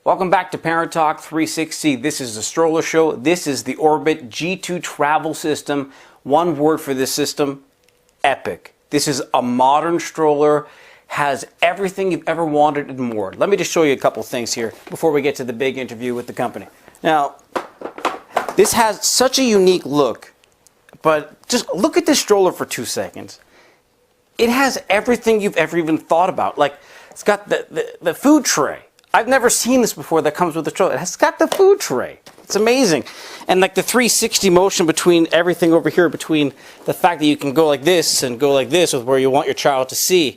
Welcome back to Parent Talk 360. This is the Stroller Show. This is the Orbit G2 travel system. One word for this system, epic. This is a modern stroller, has everything you've ever wanted and more. Let me just show you a couple things here before we get to the big interview with the company. Now, this has such a unique look, but just look at this stroller for 2 seconds. It has everything you've ever even thought about. Like, it's got the food tray. I've never seen this before that comes with the stroller. It's got the food tray. It's amazing. And like the 360 motion between everything over here, between the fact that you can go like this and go like this with where you want your child to see.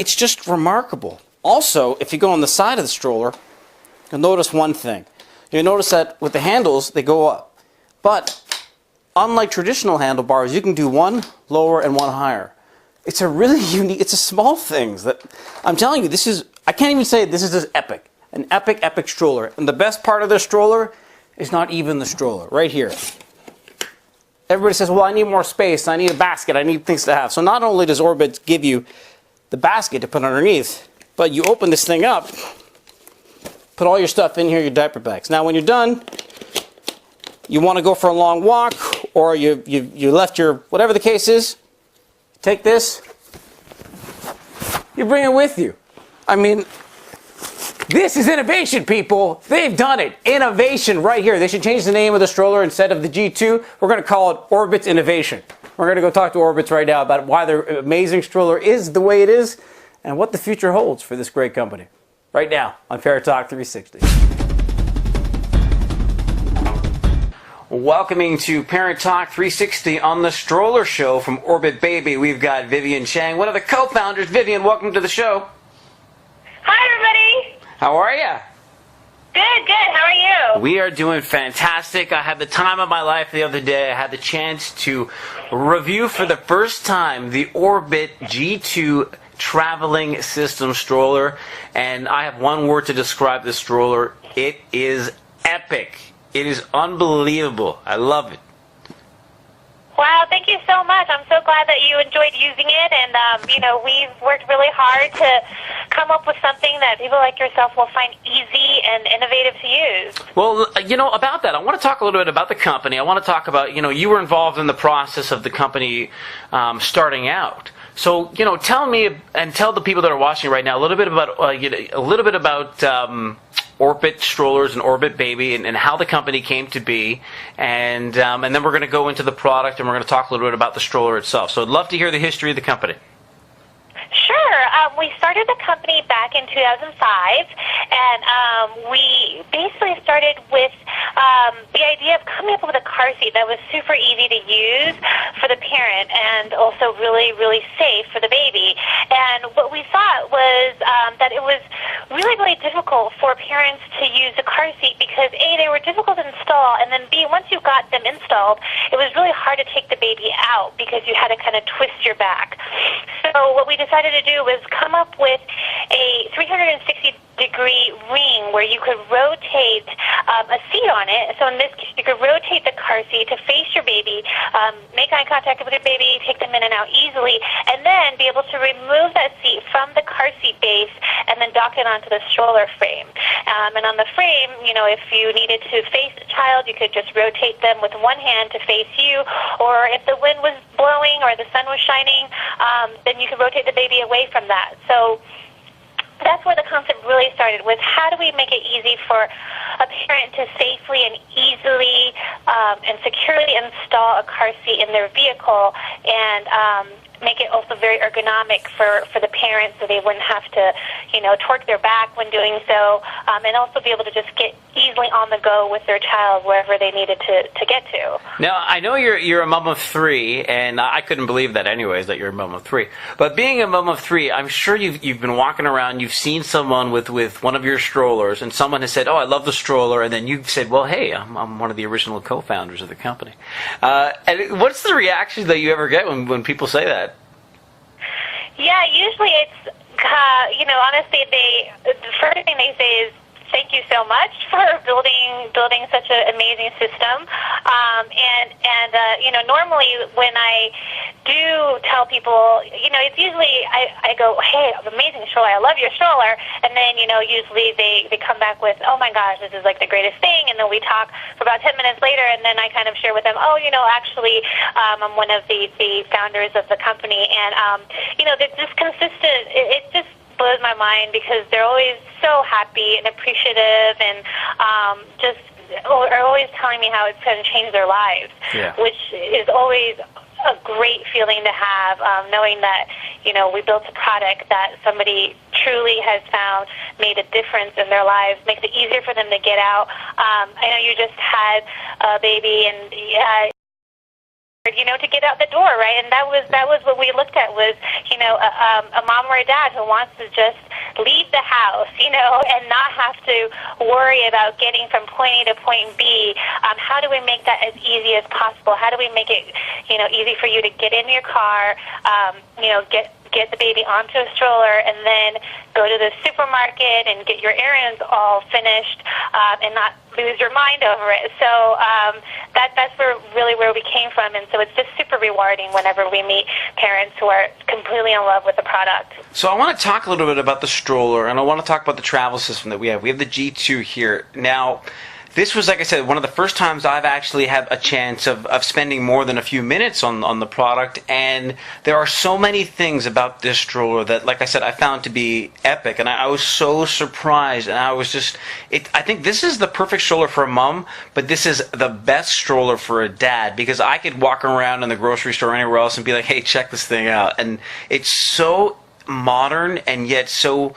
It's just remarkable. Also, if you go on the side of the stroller, you'll notice one thing. You'll notice that with the handles, they go up. But unlike traditional handlebars, you can do one lower and one higher. It's a really unique, it's a small things that, I'm telling you, this is, I can't even say this is just epic. An epic, epic stroller. And the best part of the stroller is not even the stroller. Right here. Everybody says, well, I need more space. I need a basket. I need things to have. So not only does Orbit give you the basket to put underneath, but you open this thing up, put all your stuff in here, your diaper bags. Now when you're done, you want to go for a long walk, or you left your, whatever the case is, take this, you bring it with you. I mean, this is innovation, people. They've done it. Innovation right here. They should change the name of the stroller. Instead of the G2, we're going to call it Orbit's Innovation. We're going to go talk to Orbit's right now about why their amazing stroller is the way it is and what the future holds for this great company. Right now on Parent Talk 360. Welcoming to Parent Talk 360 on the Stroller Show from Orbit Baby. We've got Vivian Chang, one of the co-founders. Vivian, welcome to the show. Hi, everybody. How are you? Good, good. How are you? We are doing fantastic. I had the time of my life the other day. I had the chance to review for the first time the Orbit G2 traveling system stroller, and I have one word to describe this stroller. It is epic. It is unbelievable. I love it. Wow, thank you so much. I'm so glad that you enjoyed using it, and we've worked really hard to come up with something that people like yourself will find easy and innovative to use. Well, about that, I want to talk a little bit about the company. I want to talk about, you were involved in the process of the company starting out. So, tell me and tell the people that are watching right now a little bit about Orbit Strollers and Orbit Baby and how the company came to be, and then we're going to go into the product and we're going to talk a little bit about the stroller itself. So I'd love to hear the history of the company. Sure. We started the company back in 2005, and we basically started with the idea of coming up with a car seat that was super easy to use for the parent and also really, really safe for the baby. And what we thought was that it was really, really difficult for parents to use the car seat because, A, they were difficult to install, and then, B, once you got them installed, it was really hard to take the baby out because you had to kind of twist your back. So what we decided to do was come up with a 360-degree ring where you could rotate a seat on it. So in this case, you could rotate the car seat to face your baby, make eye contact with your baby, take them in and out easily, and then be able to remove that seat from the car seat base and then dock it onto the stroller frame. And on the frame, if you needed to face the child, you could just rotate them with one hand to face you, or if the wind was blowing or the sun was shining, then you could rotate the baby away from that. So that's where the concept really started, with how do we make it easy for a parent to safely and easily and securely install a car seat in their vehicle, and make it also very ergonomic for the parents so they wouldn't have to, torque their back when doing so, and also be able to just get easily on the go with their child wherever they needed to get to. Now, I know you're a mom of three, and I couldn't believe that anyways, that you're a mom of three. But being a mom of three, I'm sure you've been walking around, you've seen someone with one of your strollers, and someone has said, oh, I love the stroller, and then you've said, well, hey, I'm one of the original co-founders of the company. And what's the reaction that you ever get when people say that? Yeah, usually it's, honestly, the first thing they say is, thank you so much for building building such an amazing system. Normally when I do tell people, it's usually I go, hey, amazing stroller, I love your stroller, and then usually they come back with, oh my gosh, this is like the greatest thing, and then we talk for about 10 minutes later, and then I kind of share with them, oh, actually, I'm one of the founders of the company, and they're just consistent. It just blows my mind because they're always so happy and appreciative, and are always telling me how it's going to change their lives, which is always a great feeling to have, knowing that we built a product that somebody truly has found made a difference in their lives, makes it easier for them to get out. I know you just had a baby, and to get out the door, right? And that was what we looked at was, a mom or a dad who wants to just leave the house, and not have to worry about getting from point A to point B. How do we make that as easy as possible? How do we make it, easy for you to get in your car, get the baby onto a stroller, and then go to the supermarket and get your errands all finished, and not lose your mind over it. So that's where we came from, and so it's just super rewarding whenever we meet parents who are completely in love with the product. So I want to talk a little bit about the stroller, and I want to talk about the travel system that we have. We have the G2 here. Now, this was, like I said, one of the first times I've actually had a chance of spending more than a few minutes on the product, and there are so many things about this stroller that, like I said, I found to be epic, and I was so surprised, and I was just, I think this is the perfect stroller for a mom, but this is the best stroller for a dad, because I could walk around in the grocery store or anywhere else and be like, hey, check this thing out, and it's so modern and yet so,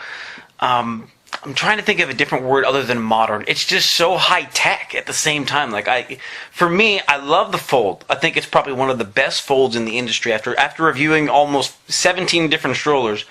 I'm trying to think of a different word other than modern. It's just so high tech at the same time. For me, I love the fold. I think it's probably one of the best folds in the industry. After reviewing almost 17 different strollers,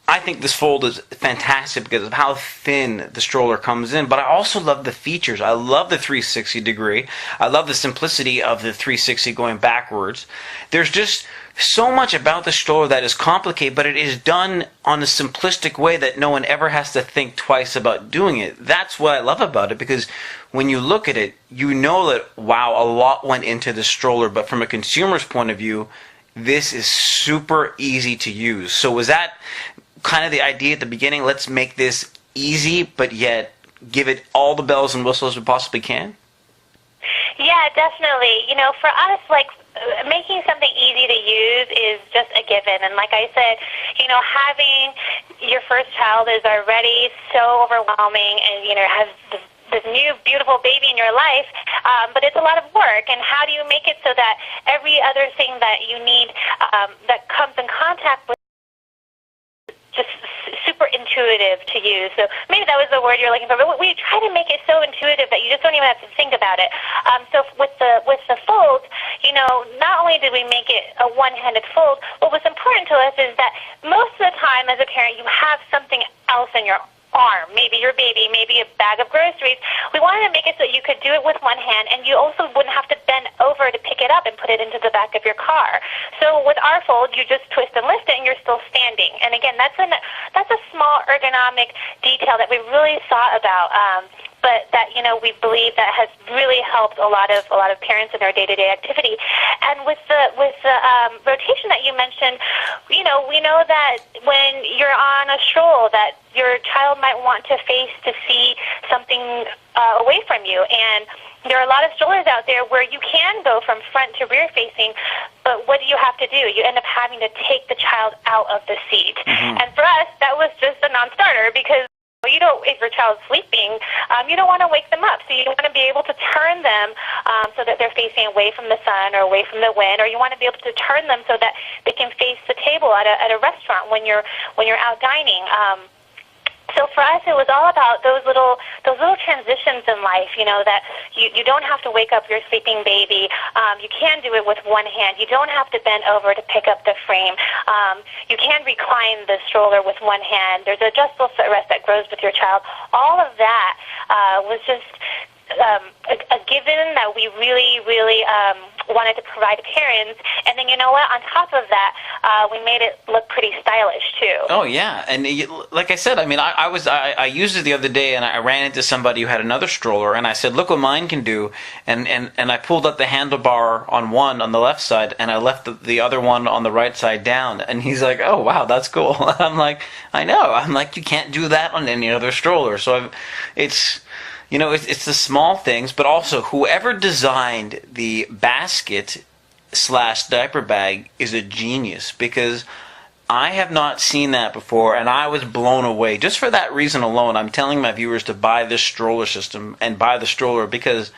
I think this fold is fantastic because of how thin the stroller comes in. But I also love the features. I love the 360 degree. I love the simplicity of the 360 going backwards. There's just so much about the stroller that is complicated, but it is done on a simplistic way that no one ever has to think twice about doing it. That's what I love about it, because when you look at it, you know that, wow, a lot went into the stroller, but from a consumer's point of view, this is super easy to use. So was that kind of the idea at the beginning? Let's make this easy, but yet give it all the bells and whistles we possibly can? Yeah, definitely. For us, making something easy to use is just a given. And like I said, having your first child is already so overwhelming, and, has this new beautiful baby in your life, but it's a lot of work. And how do you make it so that every other thing that you need that comes in contact with just super intuitive to use? So maybe that was the word you're looking for, but we try to make it so intuitive that you just don't even have to think about it. So with the folds, not only did we make it a one-handed fold, what was important to us is that most of the time as a parent you have something else in your arm, maybe your baby, maybe a bag of groceries. We wanted to make it so you could do it with one hand, and you also wouldn't have to bend over to pick it up and put it into the back of your car. So with our fold, you just twist and lift it, and you're still standing. And again, that's a small ergonomic detail that we really thought about. But that we believe that has really helped a lot of parents in their day-to-day activity. And with the rotation that you mentioned, we know that when you're on a stroll, that your child might want to face to see something away from you. And there are a lot of strollers out there where you can go from front to rear facing, but what do you have to do? You end up having to take the child out of the seat. Mm-hmm. And for us, that was just a non-starter, because if your child's sleeping, you don't want to wake them up. So you want to be able to turn them so that they're facing away from the sun or away from the wind, or you want to be able to turn them so that they can face the table at a restaurant when you're out dining. So for us, it was all about those little transitions in life, that you don't have to wake up your sleeping baby. You can do it with one hand. You don't have to bend over to pick up the frame. You can recline the stroller with one hand. There's an adjustable footrest that grows with your child. All of that was just a given that we really, really wanted to provide parents. And then, you know what, on top of that, we made it look pretty stylish too. Oh yeah, and like I said, I mean, I used it the other day, and I ran into somebody who had another stroller, and I said, "Look what mine can do," and I pulled up the handlebar on one on the left side, and I left the other one on the right side down, and he's like, "Oh wow, that's cool." I'm like, "I know." I'm like, "You can't do that on any other stroller." So it's the small things, but also whoever designed the basket / diaper bag is a genius, because I have not seen that before, and I was blown away. Just for that reason alone, I'm telling my viewers to buy this stroller system and buy the stroller, because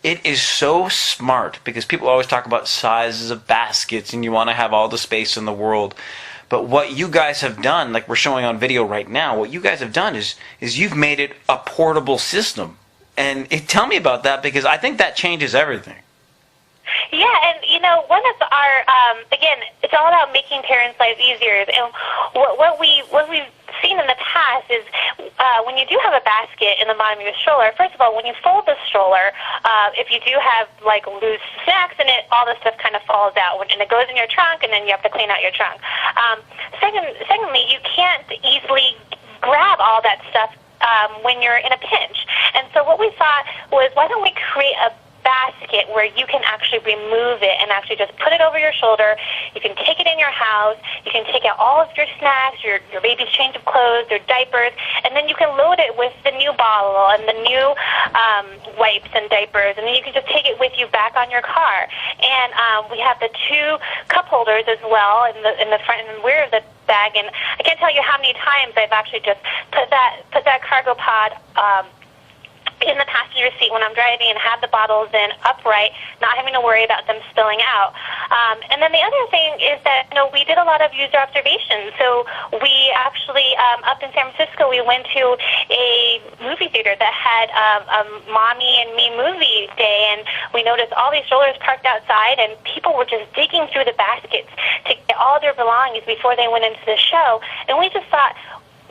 it is so smart. Because people always talk about sizes of baskets and you want to have all the space in the world. But what you guys have done, like we're showing on video right now, what you guys have done is you've made it a portable system. And tell me about that, because I think that changes everything. Yeah, and one of our again, it's all about making parents' lives easier. And what we've seen in the past is when you do have a basket in the bottom of your stroller. First of all, when you fold the stroller, if you do have like loose snacks in it, all the stuff kind of falls out, and it goes in your trunk, and then you have to clean out your trunk. Secondly, you can't easily grab all that stuff when you're in a pinch. And so what we thought was, why don't we create a basket where you can actually remove it and actually just put it over your shoulder. You can take it in your house. You can take out all of your snacks, your baby's change of clothes, their diapers, and then you can load it with the new bottle and the new wipes and diapers, and then you can just take it with you back on your car. And we have the 2 cup holders as well in the front and rear of the bag. And I can't tell you how many times I've actually just put that cargo pod in the passenger seat when I'm driving and have the bottles in upright, not having to worry about them spilling out. And then the other thing is that we did a lot of user observation. So we actually up in San Francisco, we went to a movie theater that had a Mommy and Me movie day, and we noticed all these strollers parked outside, and people were just digging through the baskets to get all their belongings before they went into the show. And we just thought,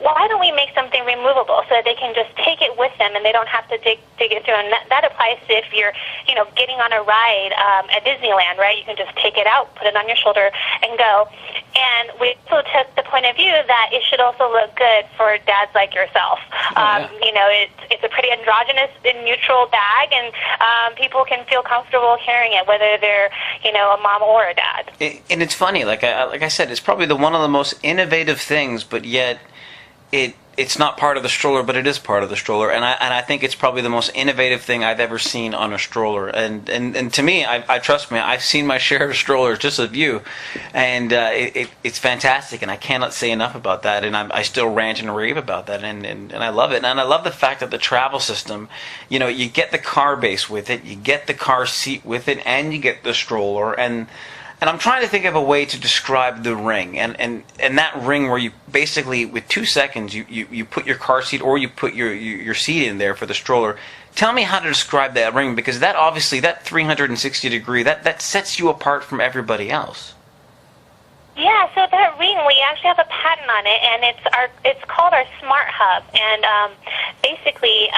why don't we make something removable so that they can just take it with them and they don't have to dig it through? And that applies to if you're, getting on a ride at Disneyland, right? You can just take it out, put it on your shoulder, and go. And we also took the point of view that it should also look good for dads like yourself. It's a pretty androgynous and neutral bag, and people can feel comfortable carrying it, whether they're, a mom or a dad. And it's funny, like I said, it's probably one of the most innovative things, but yet it's not part of the stroller, but it is part of the stroller, and I think it's probably the most innovative thing I've ever seen on a stroller. And to me, I trust me, I've seen my share of strollers, just as you, and it's fantastic, and I cannot say enough about that. And I still rant and rave about that, and I love it. And I love the fact that the travel system, you get the car base with it, you get the car seat with it, and you get the stroller. And I'm trying to think of a way to describe the ring, and that ring where you basically, with 2 seconds, you put your car seat or you put your seat in there for the stroller. Tell me how to describe that ring, because that obviously, that 360 degree, that sets you apart from everybody else. Yeah, so that ring, we actually have a patent on it, and it's called our Smart Hub. And basically,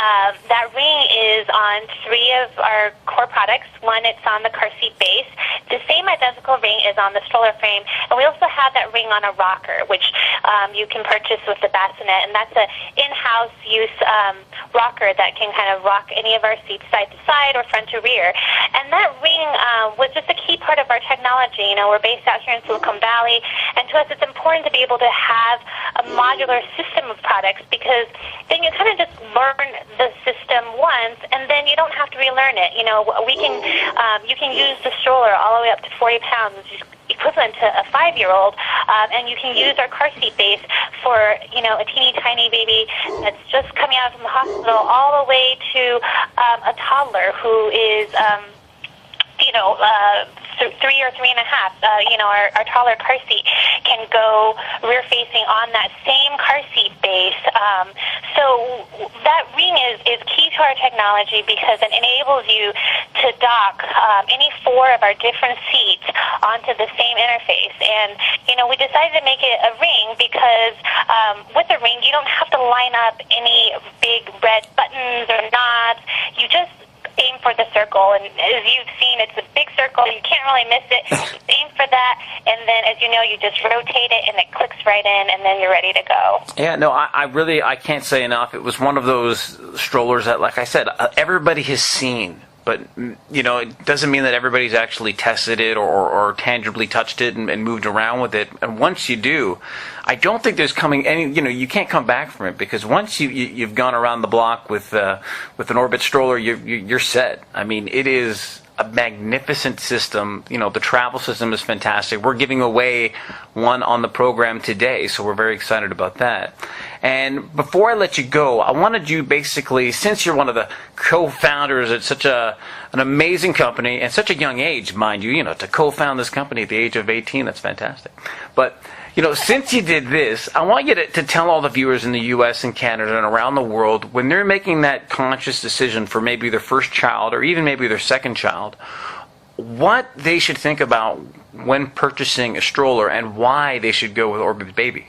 that ring is on 3 of our core products. One, it's on the car seat base. The same identical ring is on the stroller frame, and we also have that ring on a rocker, which you can purchase with the bassinet, and that's an in-house use rocker that can kind of rock any of our seats side to side or front to rear. And that ring was just a key part of our technology. We're based out here in Silicon Valley, and to us it's important to be able to have a modular system of products, because then you kind of just learn the system once, and then you don't have to relearn it. You can use the stroller all the way up to 40 pounds, which is equivalent to a 5-year-old, and you can use our car seat base for a teeny tiny baby that's just coming out from the hospital, all the way to a toddler who is 3 or 3.5. Our taller car seat can go rear facing on that same car seat base. So that ring is key to our technology, because it enables you to dock any 4 of our different seats onto the same interface. And we decided to make it a ring because with the ring you don't have to line up any big red buttons or knobs. You just aim for the circle, and as you've seen, it's a big circle. You can't really miss it. Aim for that, and then, as you know, you just rotate it, and it clicks right in, and then you're ready to go. Yeah, no, I can't say enough. It was one of those strollers that, like I said, everybody has seen. But, it doesn't mean that everybody's actually tested it or tangibly touched it and moved around with it. And once you do, I don't think there's coming any, you can't come back from it, because once you've gone around the block with an Orbit stroller, you're set. I mean, it is a magnificent system. The travel system is fantastic. We're giving away one on the program today, so we're very excited about that. And before I let you go, I wanted you basically, since you're one of the co-founders at such an amazing company, and such a young age, mind you, to co-found this company at the age of 18, that's fantastic. But, since you did this, I want you to tell all the viewers in the U.S. and Canada and around the world, when they're making that conscious decision for maybe their first child or even maybe their second child, what they should think about when purchasing a stroller and why they should go with Orbit Baby.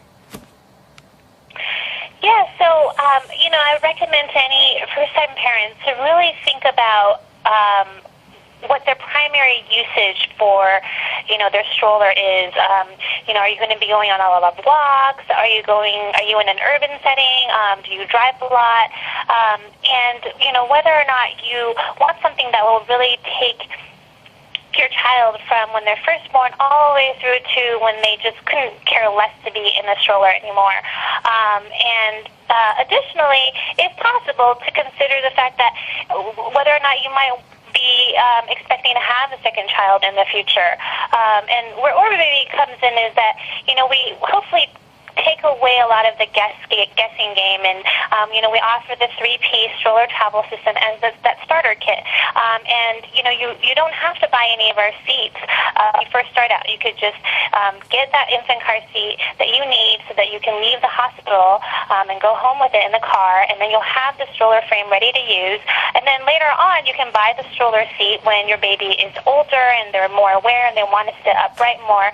Yeah, so, I would recommend to any first-time parents to really think about what their primary usage for, their stroller is. Are you going to be going on a lot of walks? Are you in an urban setting? Do you drive a lot? And, whether or not you want something that will really take your child from when they're first born all the way through to when they just couldn't care less to be in the stroller anymore. Additionally, if possible, to consider the fact that whether or not you might be expecting to have a second child in the future. And where Orbit Baby comes in is that, we hopefully take away a lot of the guessing game, and we offer the 3-piece stroller travel system and that starter kit. And you don't have to buy any of our seats when you first start out. You could just get that infant car seat that you need so that you can leave the hospital and go home with it in the car, and then you'll have the stroller frame ready to use. And then later on, you can buy the stroller seat when your baby is older and they're more aware and they want to sit upright more.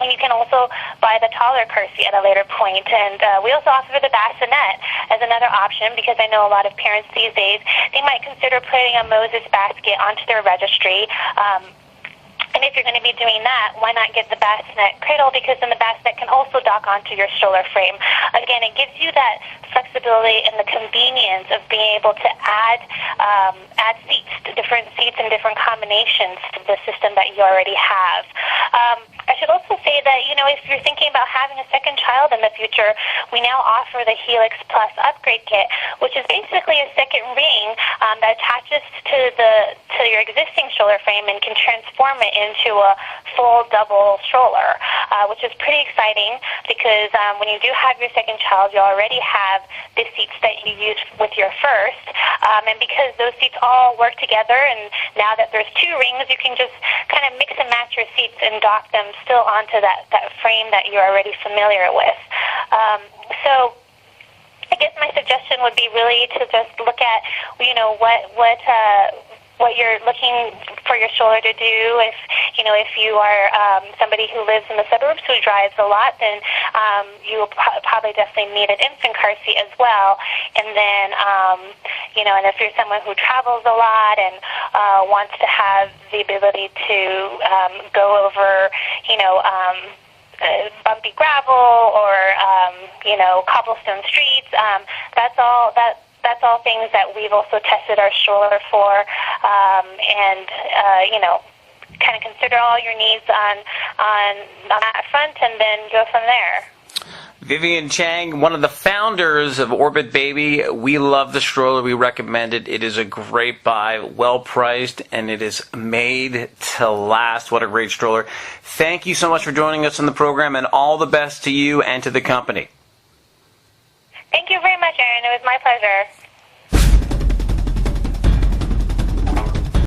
And you can also buy the taller car seat at a later point. And we also offer the bassinet as another option, because I know a lot of parents these days, they might consider putting a Moses basket onto their registry. And if you're going to be doing that, why not get the bassinet cradle? Because then the bassinet can also dock onto your stroller frame. Again, it gives you that flexibility and the convenience of being able to add seats, to different seats and different combinations to the system that you already have. I should also say that, if you're thinking about having a second child in the future, we now offer the Helix Plus upgrade kit, which is basically a second ring that attaches to your existing stroller frame and can transform it into a full double stroller, which is pretty exciting, because when you do have your second child, you already have the seats that you used with your first, and because those seats all work together, and now that there's 2 rings, you can just kind of mix and match your seats and dock them still onto that frame that you're already familiar with. So I guess my suggestion would be really to just look at, what you're looking for your stroller to do. If you are somebody who lives in the suburbs who drives a lot, then you will probably definitely need an infant car seat as well. And then, and if you're someone who travels a lot and wants to have the ability to go over, bumpy gravel or cobblestone streets, that's all things that we've also tested our stroller for, and kind of consider all your needs on that front, and then go from there. Vivian Chang, one of the founders of Orbit Baby. We love the stroller. We recommend it. It is a great buy, well priced, and it is made to last. What a great stroller. Thank you so much for joining us on the program, and all the best to you and to the company. Thank you very much, Aaron. It was my pleasure.